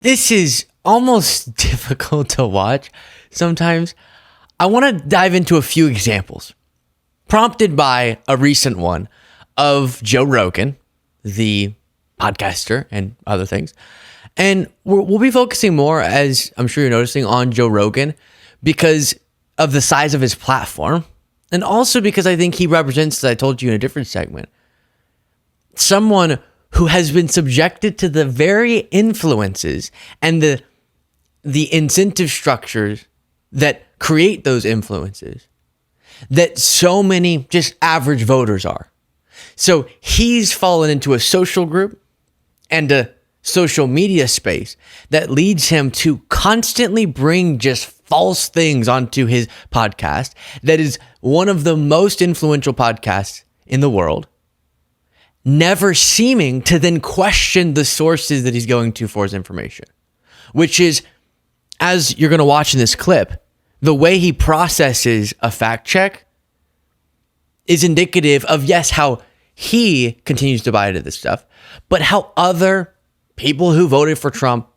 This is almost difficult to watch sometimes. I want to dive into a few examples, prompted by a recent one of Joe Rogan, the podcaster and other things. And we'll be focusing more, as I'm sure you're noticing, on Joe Rogan because of the size of his platform. And also because I think he represents, as I told you in a different segment, someone who has been subjected to the very influences and the incentive structures that create those influences that so many just average voters are. So he's fallen into a social group and a social media space that leads him to constantly bring just false things onto his podcast that is one of the most influential podcasts in the world, never seeming to then question the sources that he's going to for his information, which is, as you're going to watch in this clip, the way he processes a fact check is indicative of, yes, how he continues to buy into this stuff, but how other people who voted for Trump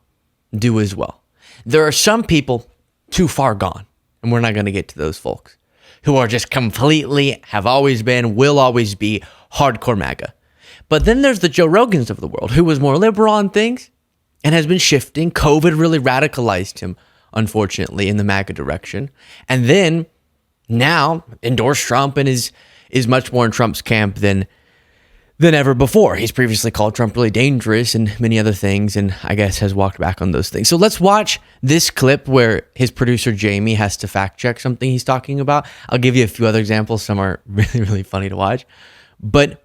do as well. There are some people too far gone, and we're not going to get to those folks, who are just completely, have always been, will always be hardcore MAGA. But then there's the Joe Rogans of the world, who was more liberal on things and has been shifting. COVID really radicalized him, unfortunately, in the MAGA direction. And then now endorsed Trump and is much more in Trump's camp than ever before. He's previously called Trump really dangerous and many other things, and I guess has walked back on those things. So let's watch this clip where his producer Jamie has to fact check something he's talking about. I'll give you a few other examples. Some are really, really funny to watch. But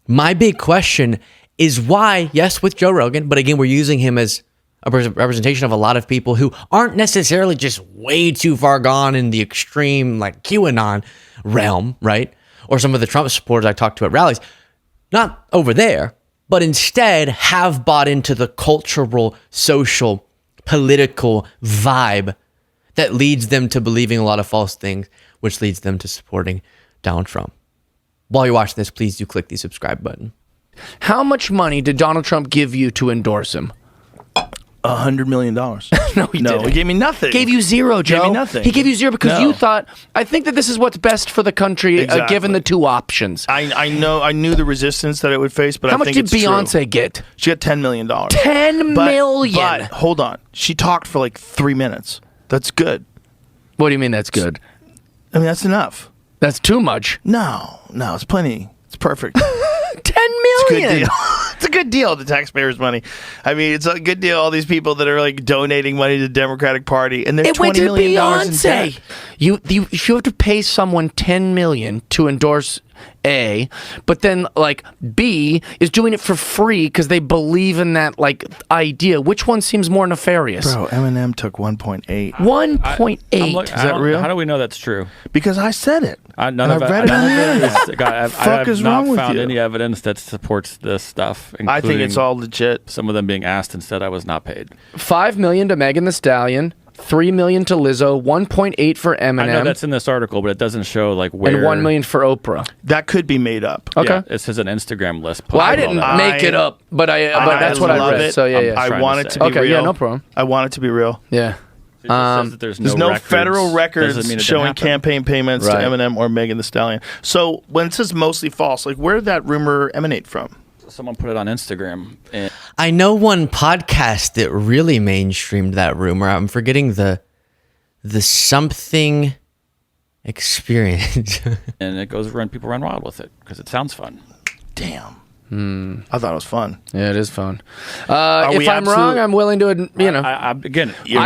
my big question is why, yes, with Joe Rogan, but again, we're using him as a representation of a lot of people who aren't necessarily just way too far gone in the extreme, like QAnon realm, right? Or some of the Trump supporters I talked to at rallies. Not over there, but instead have bought into the cultural, social, political vibe that leads them to believing a lot of false things, which leads them to supporting Donald Trump. While you're watching this, please do click the subscribe button. How much money did Donald Trump give you to endorse him? $100 million. No, he didn't. He gave me nothing. Gave you zero, Joe. Gave me nothing. He gave you zero because you thought, I think that this is what's best for the country, Exactly. given the two options. I knew the resistance that it would face, but How I much think did it's Beyonce true. get? She got $10 million. $10 million. But hold on. She talked for like 3 minutes. That's good. What do you mean that's good? I mean, that's enough. That's too much. No, it's plenty. It's perfect. $10 million. It's a good deal. It's a good deal, the taxpayers' money. I mean, it's a good deal, all these people that are like donating money to the Democratic Party, and they're It went $20 to million in Beyonce. debt. You have to pay someone $10 million to endorse A, but then like B is doing it for free because they believe in that like idea. Which one seems more nefarious? Bro, Eminem took 1.8. 1.8. Is that real? How do we know that's true? Because I said it. None And of I've it. read it on the I internet. have is not wrong with found you? any evidence that supports this stuff. I think it's all legit. Some of them being asked and said I was not paid. $5 million to Megan Thee Stallion, $3 million to Lizzo, 1.8 for Eminem, I know that's in this article, but it doesn't show like where. and $1 million for Oprah. That could be made up. Okay. Yeah, it says an Instagram list. Well, I posted all didn't that. make it up, but that's what I love read. it. So yeah. I trying want to it to say. be Okay, real. yeah, no problem. I want it to be real. Yeah. It just says that There's no federal records Doesn't mean it didn't showing happen. campaign payments Right. to Eminem or Megan Thee Stallion. So when it says mostly false, like where did that rumor emanate from? Someone put it on Instagram. And I know one podcast that really mainstreamed that rumor. I'm forgetting the something experience. and it goes around. People run wild with it because it sounds fun. Damn. I thought it was fun. Yeah, it is fun. Are If we I'm wrong, I'm willing to, Again, I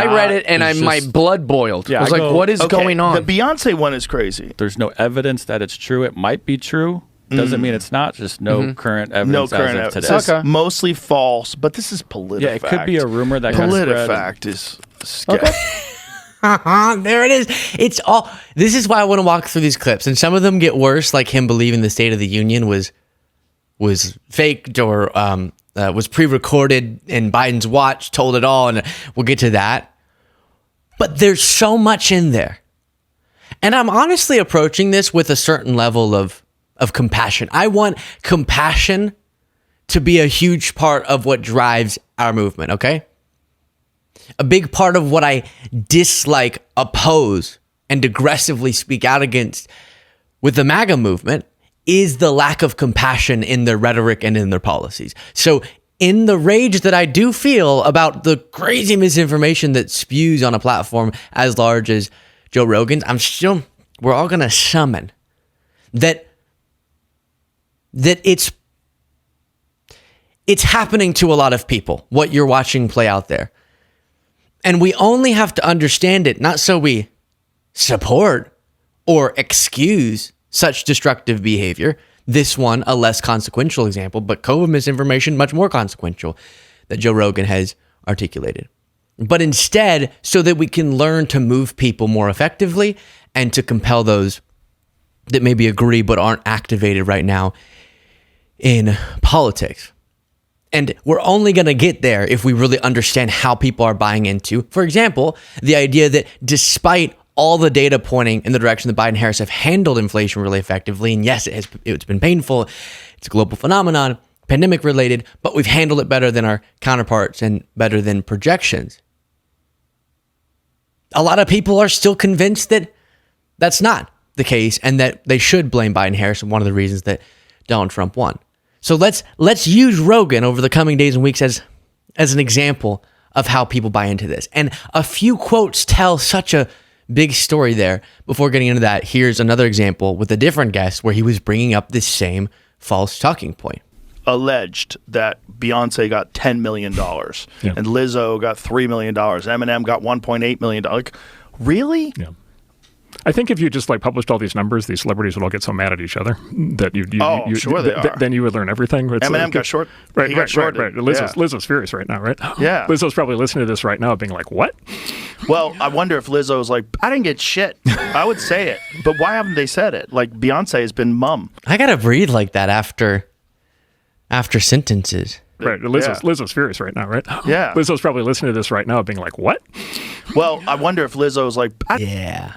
read it and there's my just- blood boiled. Yeah, I was I like, go- what is Okay, going on? The Beyonce one is crazy. There's no evidence that it's true. It might be true. Doesn't mean it's not. Just no current evidence No current as of evidence. today. It says mostly false, but this is PolitiFact. Yeah, it could be a rumor that got spread. PolitiFact is sketch. There it is. It's all. This is why I want to walk through these clips, and some of them get worse, like him believing the State of the Union was faked or was pre-recorded, and Biden's watch told it all, and we'll get to that. But there's so much in there, and I'm honestly approaching this with a certain level of compassion. I want compassion to be a huge part of what drives our movement. Okay. A big part of what I dislike, oppose, and aggressively speak out against with the MAGA movement is the lack of compassion in their rhetoric and in their policies. So in the rage that I do feel about the crazy misinformation that spews on a platform as large as Joe Rogan's, we're all going to summon that it's happening to a lot of people, what you're watching play out there. And we only have to understand it, not so we support or excuse such destructive behavior. This one, a less consequential example, but COVID misinformation, much more consequential, that Joe Rogan has articulated. But instead, so that we can learn to move people more effectively and to compel those that maybe agree but aren't activated right now in politics. And we're only going to get there if we really understand how people are buying into, for example, the idea that despite all the data pointing in the direction that Biden and Harris have handled inflation really effectively, and yes, it's been painful, it's a global phenomenon, pandemic related, but we've handled it better than our counterparts and better than projections. A lot of people are still convinced that that's not the case and that they should blame Biden and Harris, and one of the reasons that Donald Trump won. So let's use Rogan over the coming days and weeks as an example of how people buy into this. And a few quotes tell such a big story there. Before getting into that, here's another example with a different guest where he was bringing up this same false talking point. Alleged that Beyonce got $10 million and Lizzo got $3 million. Eminem got $1.8 million. Like, really? Yeah. I think if you just published all these numbers, these celebrities would all get so mad at each other that then you would learn everything. It's Eminem got short. Right. Shorted. Lizzo's furious right now, right? Yeah. Lizzo's probably listening to this right now being like, what? Well, I wonder if Lizzo's like, I didn't get shit. I would say it. But why haven't they said it? Like, Beyonce has been mum. I got to breathe like that after sentences. Right. Lizzo's furious right now, right? Yeah. Lizzo's probably listening to this right now being like, what? Well, I wonder if Lizzo's like, yeah.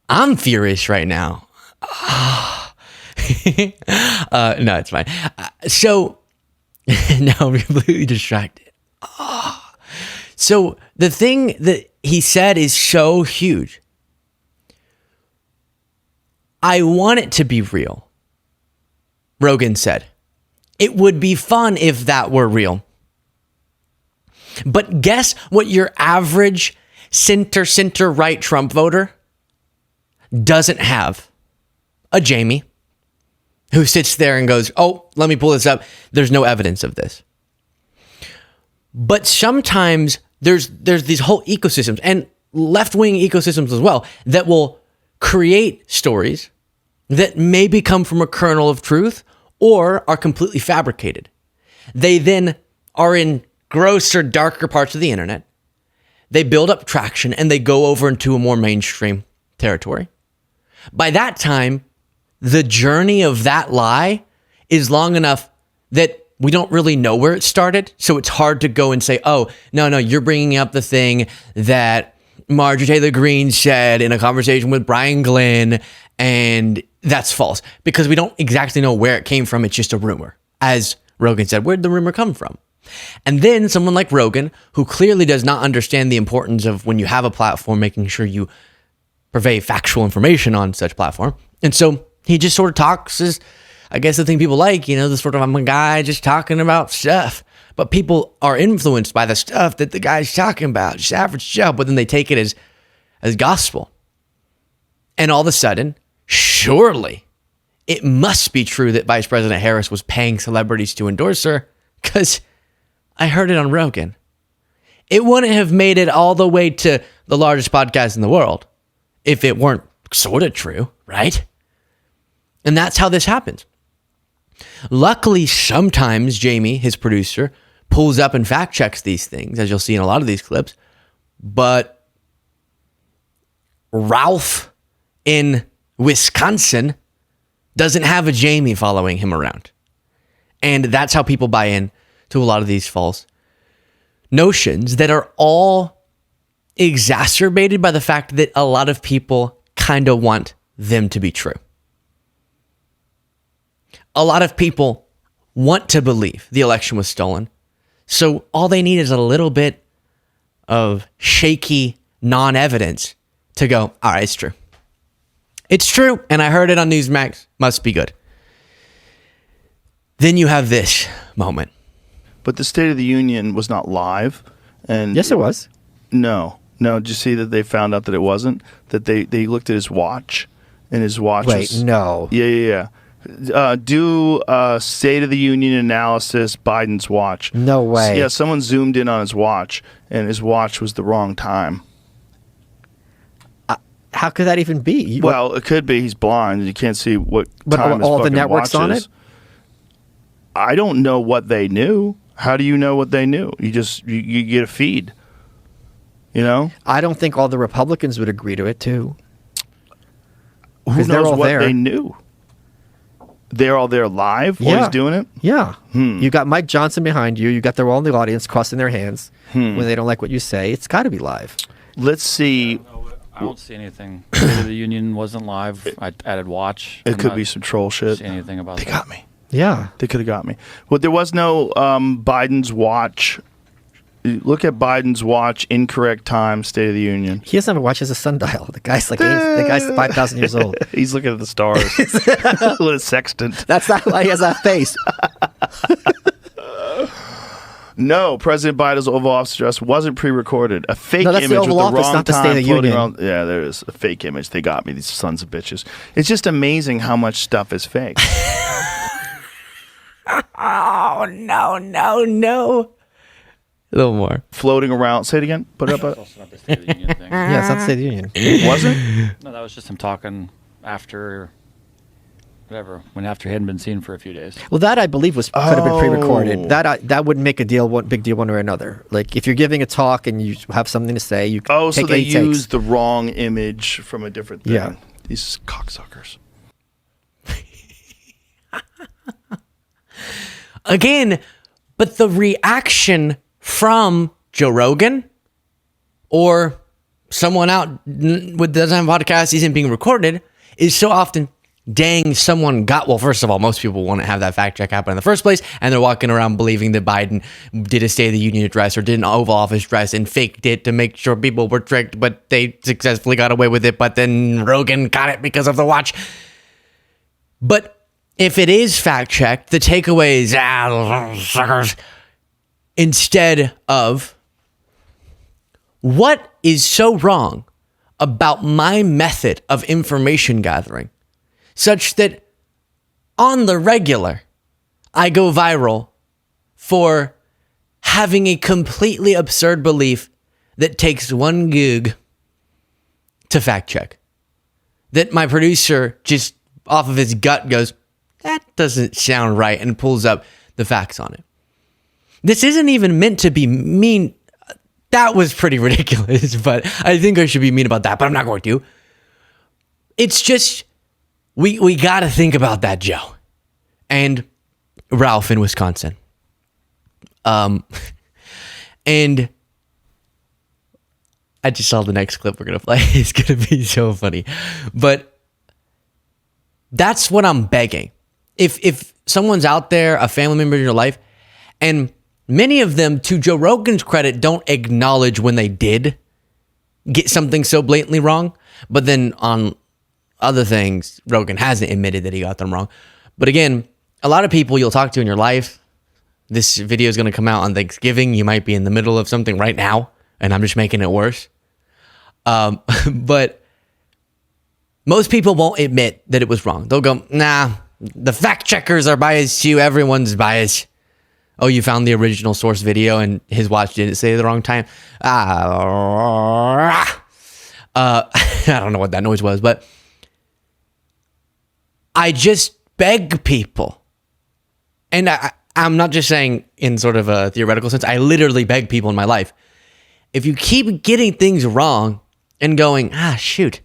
I'm furious right now. No, it's fine. So, no, I'm completely distracted. So the thing that he said is so huge. I want it to be real. Rogan said, it would be fun if that were real. But guess what your average center right Trump voter doesn't have? A Jamie who sits there and goes, oh, let me pull this up. There's no evidence of this. But sometimes there's these whole ecosystems and left-wing ecosystems as well that will create stories that maybe come from a kernel of truth or are completely fabricated. They then are in grosser, darker parts of the internet. They build up traction and they go over into a more mainstream territory. By that time, the journey of that lie is long enough that we don't really know where it started. So it's hard to go and say, oh, no, you're bringing up the thing that Marjorie Taylor Greene said in a conversation with Brian Glenn, and that's false because we don't exactly know where it came from. It's just a rumor. As Rogan said, where'd the rumor come from? And then someone like Rogan, who clearly does not understand the importance of when you have a platform, making sure you purvey factual information on such platform. And so he just sort of talks as, I guess, the thing people like, the sort of, I'm a guy just talking about stuff. But people are influenced by the stuff that the guy's talking about, just average Joe, but then they take it as gospel. And all of a sudden, surely it must be true that Vice President Harris was paying celebrities to endorse her, because I heard it on Rogan. It wouldn't have made it all the way to the largest podcast in the world if it weren't sort of true, right? And that's how this happens. Luckily, sometimes Jamie, his producer, pulls up and fact checks these things, as you'll see in a lot of these clips. But Ralph in Wisconsin doesn't have a Jamie following him around. And that's how people buy in to a lot of these false notions that are all exacerbated by the fact that a lot of people kind of want them to be true. A lot of people want to believe the election was stolen So all they need is a little bit of shaky non-evidence to go, all right, it's true. It's true, and I heard it on Newsmax. Must be good. Then you have this moment. But the State of the Union was not live. And yes, it was. No. Did you see that they found out that it wasn't? That they looked at his watch, and his watch was... no. Yeah. Do a State of the Union analysis, Biden's watch. No way. Yeah, someone zoomed in on his watch, and his watch was the wrong time. How could that even be? Well, it could be he's blind and you can't see what time his all the fucking networks watch on is. it? I don't know what they knew. How do you know what they knew? You just you get a feed. You know? I don't think all the Republicans would agree to it too. Who they're knows all what there. they knew? They're all there live while he's doing it? Yeah. You got Mike Johnson behind you. You got them all in the audience crossing their hands when they don't like what you say. It's got to be live. Let's see. I don't see anything. State of the Union wasn't live. I added watch. It could be some troll shit. See anything about They that. got me. Yeah. They could have got me. Well, there was no Biden's watch. Look at Biden's watch, incorrect time, State of the Union. He doesn't have a watch as a sundial. The guy's like the guy's 5,000 years old. He's looking at the stars with a sextant. That's not why he has that face. No, President Biden's Oval Office address wasn't pre-recorded. A fake No, that's image the with Oval the Office, wrong not the State time of the floating Union. around. Yeah, there is a fake image. They got me, these sons of bitches. It's just amazing how much stuff is fake. Oh, no. A little more. Floating around. Say it again. Put it up. Also not the State of the Union thing. Yeah, it's not the State of the Union. Was it? No, that was just him talking after whatever, after he hadn't been seen for a few days. Well, that I believe could have been Oh. pre-recorded. That wouldn't make a big deal one way or another. Like if you're giving a talk and you have something to say, you Oh, so take they 8 takes. used the wrong image from a different thing. Yeah. These cocksuckers. Again, but the reaction from Joe Rogan or someone out with doesn't have a podcast isn't being recorded is so often, dang, someone got, well, first of all, most people want to have that fact check happen in the first place, and they're walking around believing that Biden did a State of the Union address or did an Oval Office address and faked it to make sure people were tricked, but they successfully got away with it, but then Rogan got it because of the watch. But if it is fact checked, the takeaway is, suckers, instead of, what is so wrong about my method of information gathering such that on the regular, I go viral for having a completely absurd belief that takes one gig to fact check? That my producer just off of his gut goes, that doesn't sound right, and pulls up the facts on it. This isn't even meant to be mean. That was pretty ridiculous, but I think I should be mean about that, but I'm not going to. It's just, we got to think about that, Joe. And Ralph in Wisconsin. And I just saw the next clip we're going to play. It's going to be so funny. But that's what I'm begging. If someone's out there, a family member in your life, and many of them, to Joe Rogan's credit, don't acknowledge when they did get something so blatantly wrong. But then on other things, Rogan hasn't admitted that he got them wrong. But again, a lot of people you'll talk to in your life, this video is going to come out on Thanksgiving. You might be in the middle of something right now, and I'm just making it worse. But most people won't admit that it was wrong. They'll go, nah, the fact checkers are biased too. Everyone's biased. Oh, you found the original source video and his watch didn't say the wrong time. I don't know what that noise was, but I just beg people. And I'm not just saying in sort of a theoretical sense. I literally beg people in my life. If you keep getting things wrong and going, shoot,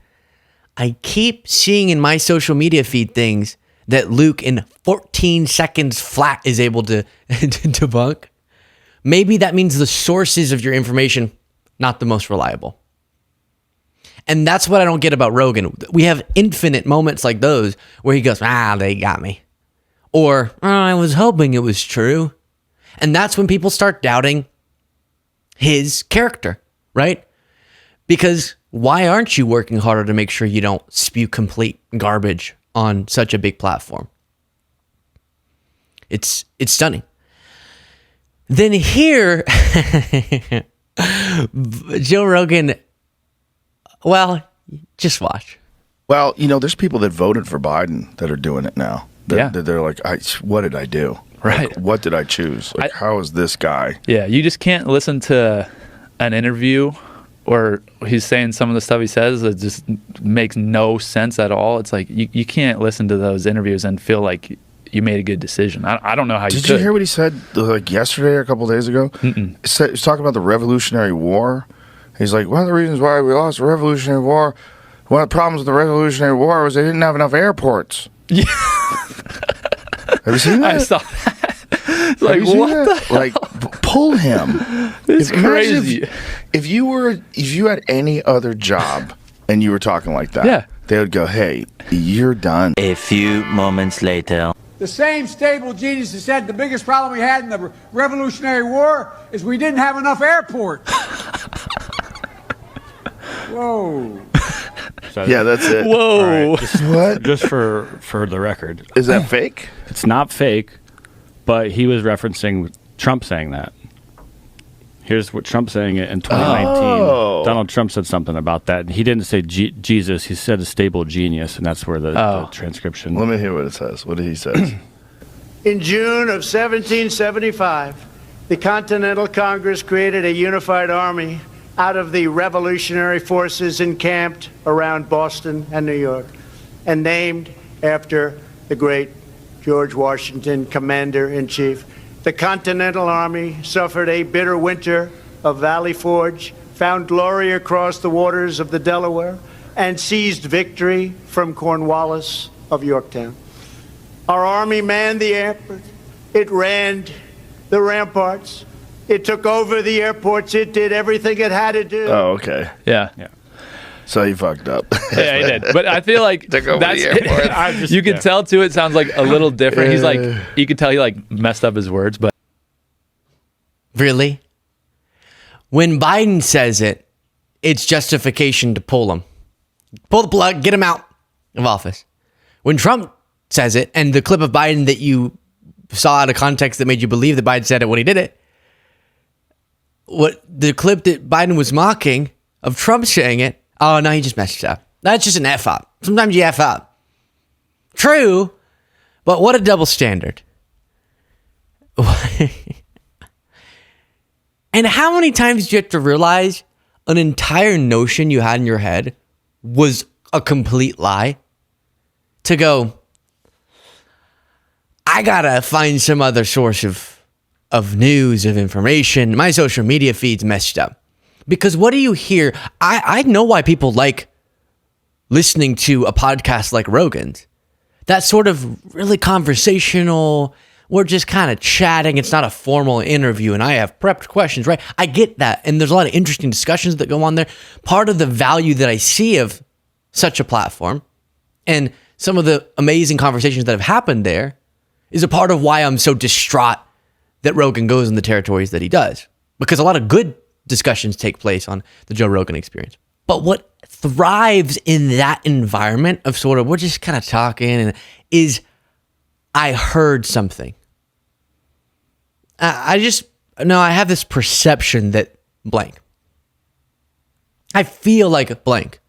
I keep seeing in my social media feed things that Luke in 14 seconds flat is able to debunk. Maybe that means the sources of your information, not the most reliable. And that's what I don't get about Rogan. We have infinite moments like those where he goes, they got me. Or, I was hoping it was true. And that's when people start doubting his character, right? Because why aren't you working harder to make sure you don't spew complete garbage on such a big platform? It's stunning. Then here, Joe Rogan, well, just watch. Well, there's people that voted for Biden that are doing it now. That they're like, what did I do? Right. Like, what did I choose? Like, how is this guy? Yeah, you just can't listen to an interview or he's saying some of the stuff he says that just makes no sense at all. It's like you can't listen to those interviews and feel like you made a good decision. I don't know how you could. Did you hear what he said like yesterday or a couple of days ago? He was talking about the Revolutionary War. He's like, one of the reasons why we lost the Revolutionary War, one of the problems with the Revolutionary War was they didn't have enough airports. Yeah. Have you seen that? I saw that. Like, what the hell? Like, pull him. It's crazy. If you had any other job and you were talking like that, they would go, hey, you're done. A few moments later. The same stable genius that said the biggest problem we had in the Revolutionary War is we didn't have enough airports. Whoa. So, yeah, that's it. Whoa. Right, what? Just for the record. Is that fake? It's not fake, but he was referencing Trump saying that. Here's what Trump saying it in 2019. Oh. Donald Trump said something about that. He didn't say Jesus. He said a stable genius, and that's where the transcription. Let me hear what it says. What did he say? In June of 1775, the Continental Congress created a unified army out of the revolutionary forces encamped around Boston and New York, and named after the great George Washington, Commander-in-Chief. The Continental Army suffered a bitter winter of Valley Forge, found glory across the waters of the Delaware, and seized victory from Cornwallis of Yorktown. Our army manned the airport. It ran the ramparts. It took over the airports. It did everything it had to do. Oh, okay. Yeah. So he fucked up. Yeah, he did. But I feel like that's you can tell too. It sounds like a little different. He's like, you could tell he like messed up his words. But really, when Biden says it, it's justification to pull him, pull the plug, get him out of office. When Trump says it, and the clip of Biden that you saw out of context that made you believe that Biden said it when he did it, what the clip that Biden was mocking of Trump saying it, oh no, he just messed up. That's just an F up. Sometimes you F up. True, but what a double standard. And how many times do you have to realize an entire notion you had in your head was a complete lie? To go, I gotta find some other source of news, of information. My social media feed's messed up. Because what do you hear? I know why people like listening to a podcast like Rogan's. That sort of really conversational, we're just kind of chatting. It's not a formal interview, and I have prepped questions, right? I get that. And there's a lot of interesting discussions that go on there. Part of the value that I see of such a platform and some of the amazing conversations that have happened there is a part of why I'm so distraught that Rogan goes in the territories that he does. Because a lot of good discussions take place on the Joe Rogan Experience. But what thrives in that environment of sort of, we're just kind of talking, and is I heard something. I have this perception that blank. I feel like blank.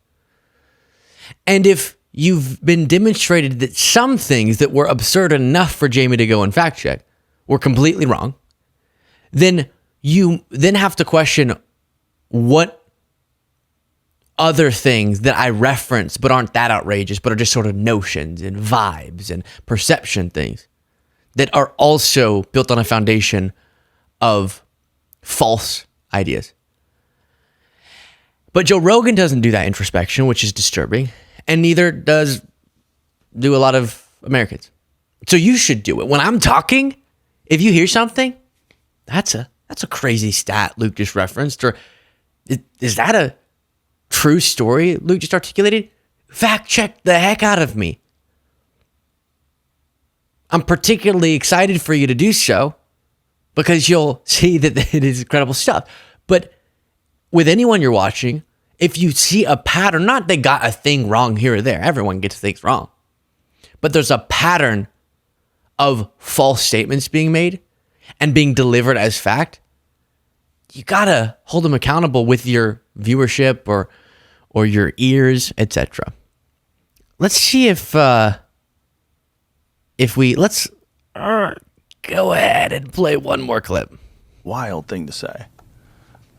And if you've been demonstrated that some things that were absurd enough for Jamie to go and fact check were completely wrong, then you then have to question what other things that I reference but aren't that outrageous, but are just sort of notions and vibes and perception things that are also built on a foundation of false ideas. But Joe Rogan doesn't do that introspection, which is disturbing, and neither do a lot of Americans. So you should do it. When I'm talking, if you hear something, that's a crazy stat Luke just referenced, or is that a true story Luke just articulated? Fact check the heck out of me. I'm particularly excited for you to do so because you'll see that it is incredible stuff. But with anyone you're watching, if you see a pattern, not they got a thing wrong here or there, everyone gets things wrong, but there's a pattern of false statements being made and being delivered as fact, you gotta hold them accountable with your viewership or your ears, etc. Let's see if let's go ahead and play one more clip. Wild thing to say.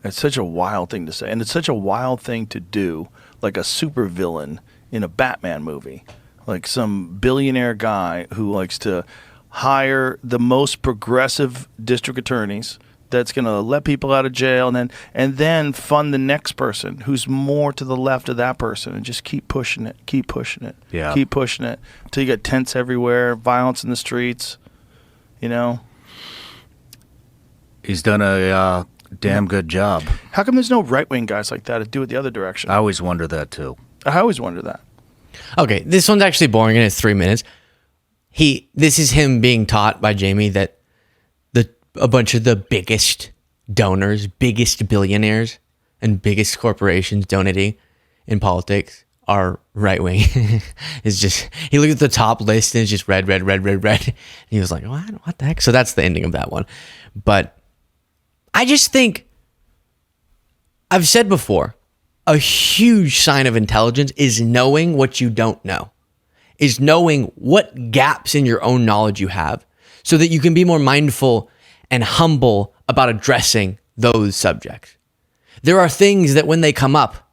It's such a wild thing to say, and it's such a wild thing to do, like a supervillain in a Batman movie, like some billionaire guy who likes to hire the most progressive district attorneys that's going to let people out of jail and then fund the next person who's more to the left of that person and just keep pushing it keep pushing it until you get tents everywhere, violence in the streets, you know. He's done a damn good job. How come there's no right-wing guys like that to do it the other direction? I always wonder that too. I always wonder that. Okay, this one's actually boring and it's 3 minutes. This is him being taught by Jamie that a bunch of the biggest donors, biggest billionaires, and biggest corporations donating in politics are right wing. It's just, he looked at the top list and it's just red. And he was like, what the heck? So that's the ending of that one. But I just think, I've said before, a huge sign of intelligence is knowing what you don't know, is knowing what gaps in your own knowledge you have so that you can be more mindful and humble about addressing those subjects. There are things that when they come up,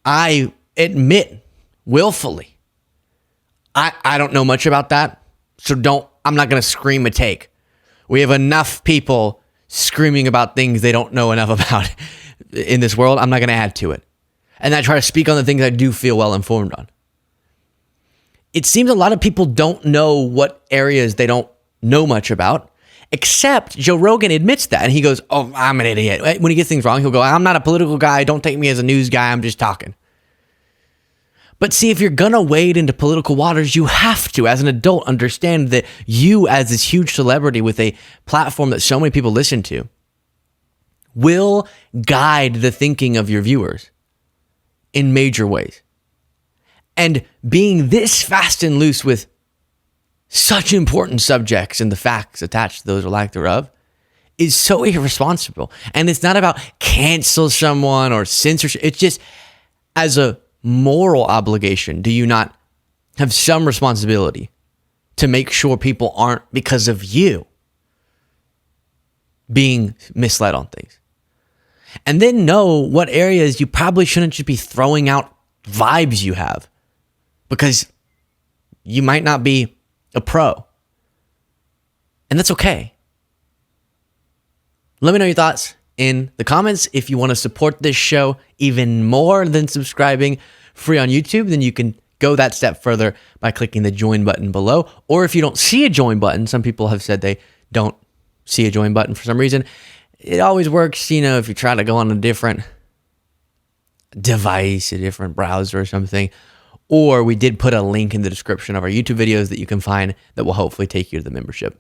I admit willfully, I don't know much about that, so I'm not going to scream a take. We have enough people screaming about things they don't know enough about in this world. I'm not going to add to it. And I try to speak on the things I do feel well informed on. It seems a lot of people don't know what areas they don't know much about, except Joe Rogan admits that. And he goes, oh, I'm an idiot. When he gets things wrong, he'll go, I'm not a political guy. Don't take me as a news guy. I'm just talking. But see, if you're going to wade into political waters, you have to, as an adult, understand that you, as this huge celebrity with a platform that so many people listen to, will guide the thinking of your viewers in major ways. And being this fast and loose with such important subjects and the facts attached to those or lack thereof is so irresponsible. And it's not about cancel someone or censorship. It's just, as a moral obligation, do you not have some responsibility to make sure people aren't, because of you, being misled on things? And then know what areas you probably shouldn't just be throwing out vibes you have, because you might not be a pro. And that's okay. Let me know your thoughts in the comments. If you want to support this show even more than subscribing free on YouTube, then you can go that step further by clicking the join button below. Or if you don't see a join button, some people have said they don't see a join button for some reason. It always works, if you try to go on a different device, a different browser or something. Or we did put a link in the description of our YouTube videos that you can find that will hopefully take you to the membership.